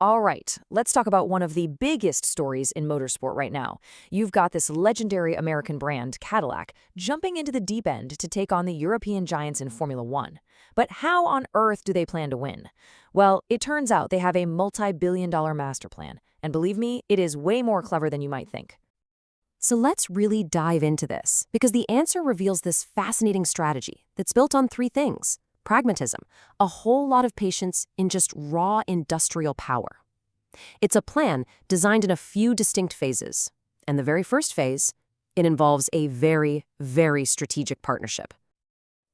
All right, let's talk about one of the biggest stories in motorsport right now. You've got this legendary American brand, Cadillac, jumping into the deep end to take on the European giants in Formula One. But how on earth do they plan to win? Well, it turns out they have a multi-billion-dollar master plan. And believe me, it is way more clever than you might think. So let's really dive into this, because the answer reveals this fascinating strategy that's built on three things. Pragmatism, a whole lot of patience in just raw industrial power. It's a plan designed in a few distinct phases. And the very first phase, it involves a very, very strategic partnership.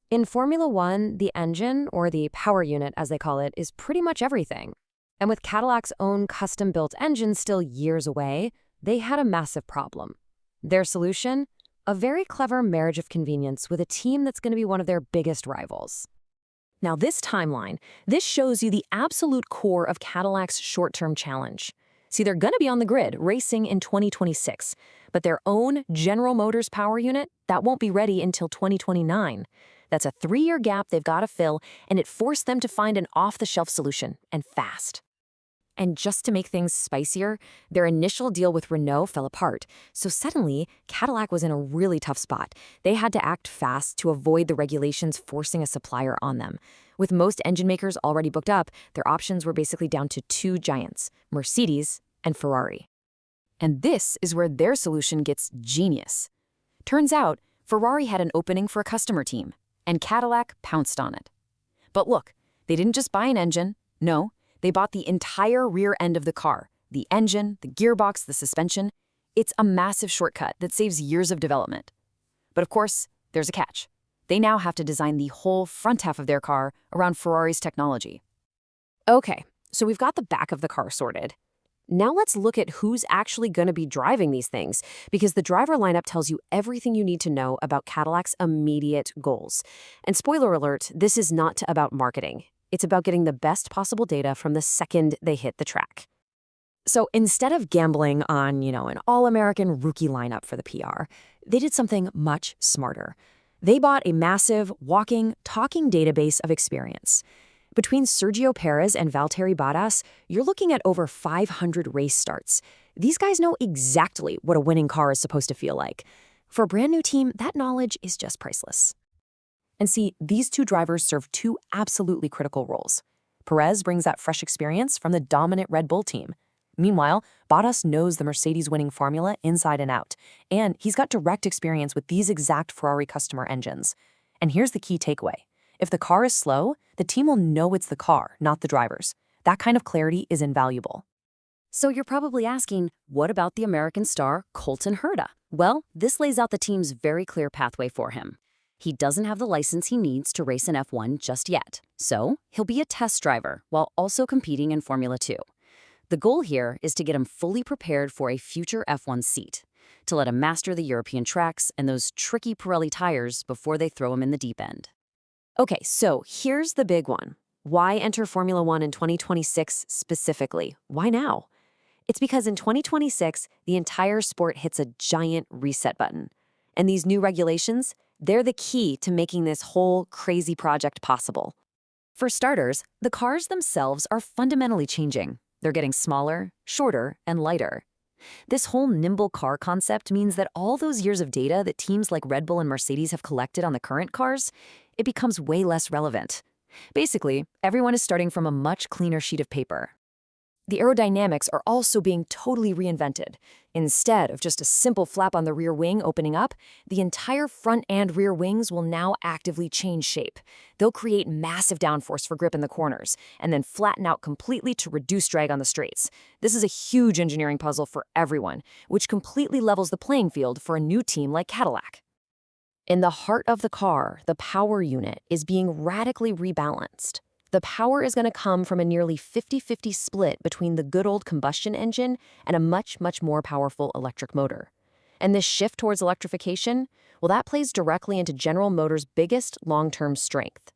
In Formula One, the engine, or the power unit as they call it, is pretty much everything. And with Cadillac's own custom-built engine still years away, they had a massive problem. Their solution? A very clever marriage of convenience with a team that's going to be one of their biggest rivals. Now this timeline, this shows you the absolute core of Cadillac's short-term challenge. See, they're going to be on the grid racing in 2026, but their own General Motors power unit, that won't be ready until 2029. That's a 3-year gap they've got to fill, and it forced them to find an off-the-shelf solution, and fast. And just to make things spicier, their initial deal with Renault fell apart. So suddenly, Cadillac was in a really tough spot. They had to act fast to avoid the regulations forcing a supplier on them. With most engine makers already booked up, their options were basically down to two giants, Mercedes and Ferrari. And this is where their solution gets genius. Turns out, Ferrari had an opening for a customer team, and Cadillac pounced on it. But look, they didn't just buy an engine. No. They bought the entire rear end of the car, the engine, the gearbox, the suspension. It's a massive shortcut that saves years of development. But of course, there's a catch. They now have to design the whole front half of their car around Ferrari's technology. Okay, so we've got the back of the car sorted. Now let's look at who's actually going to be driving these things, because the driver lineup tells you everything you need to know about Cadillac's immediate goals. And spoiler alert, this is not about marketing. It's about getting the best possible data from the second they hit the track. So instead of gambling on, an all-American rookie lineup for the PR, they did something much smarter. They bought a massive, walking, talking database of experience. Between Sergio Perez and Valtteri Bottas, you're looking at over 500 race starts. These guys know exactly what a winning car is supposed to feel like. For a brand new team, that knowledge is just priceless. And see, these two drivers serve two absolutely critical roles. Perez brings that fresh experience from the dominant Red Bull team. Meanwhile, Bottas knows the Mercedes-winning formula inside and out, and he's got direct experience with these exact Ferrari customer engines. And here's the key takeaway. If the car is slow, the team will know it's the car, not the drivers. That kind of clarity is invaluable. So you're probably asking, what about the American star, Colton Herta? Well, this lays out the team's very clear pathway for him. He doesn't have the license he needs to race in F1 just yet, so he'll be a test driver while also competing in Formula 2. The goal here is to get him fully prepared for a future F1 seat, to let him master the European tracks and those tricky Pirelli tires before they throw him in the deep end. Okay, so here's the big one. Why enter Formula One in 2026 specifically? Why now? It's because in 2026, the entire sport hits a giant reset button. And these new regulations, they're the key to making this whole crazy project possible. For starters, the cars themselves are fundamentally changing. They're getting smaller, shorter, and lighter. This whole nimble car concept means that all those years of data that teams like Red Bull and Mercedes have collected on the current cars, it becomes way less relevant. Basically, everyone is starting from a much cleaner sheet of paper. The aerodynamics are also being totally reinvented. Instead of just a simple flap on the rear wing opening up, the entire front and rear wings will now actively change shape. They'll create massive downforce for grip in the corners, and then flatten out completely to reduce drag on the straights. This is a huge engineering puzzle for everyone, which completely levels the playing field for a new team like Cadillac. In the heart of the car, the power unit is being radically rebalanced. The power is going to come from a nearly 50-50 split between the good old combustion engine and a much more powerful electric motor. And this shift towards electrification, well, that plays directly into General Motors' biggest long-term strength.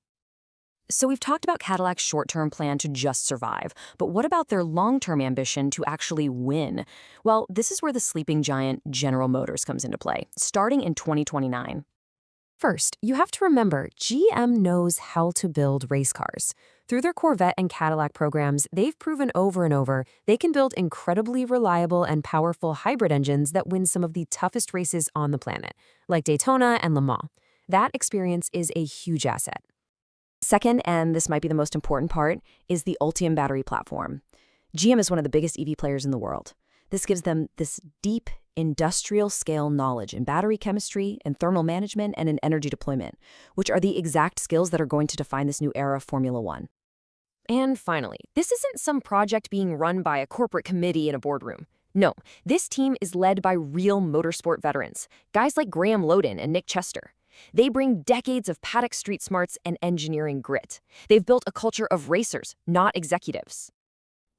So we've talked about Cadillac's short-term plan to just survive, but what about their long-term ambition to actually win? Well, this is where the sleeping giant General Motors comes into play, starting in 2029. First, you have to remember, GM knows how to build race cars. Through their Corvette and Cadillac programs, they've proven over and over they can build incredibly reliable and powerful hybrid engines that win some of the toughest races on the planet, like Daytona and Le Mans. That experience is a huge asset. Second, and this might be the most important part, is the Ultium battery platform. GM is one of the biggest EV players in the world. This gives them this deep, industrial-scale knowledge in battery chemistry, in thermal management, and in energy deployment, which are the exact skills that are going to define this new era of Formula One. And finally, this isn't some project being run by a corporate committee in a boardroom. No, this team is led by real motorsport veterans, guys like Graham Loden and Nick Chester. They bring decades of paddock street smarts and engineering grit. They've built a culture of racers, not executives.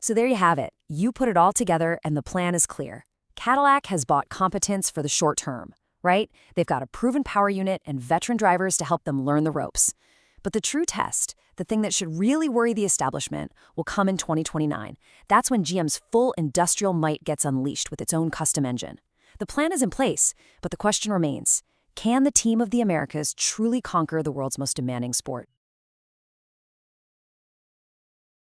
So there you have it. You put it all together and the plan is clear. Cadillac has bought competence for the short term, right? They've got a proven power unit and veteran drivers to help them learn the ropes. But the true test, the thing that should really worry the establishment, will come in 2029. That's when GM's full industrial might gets unleashed with its own custom engine. The plan is in place, but the question remains, can the team of the Americas truly conquer the world's most demanding sport?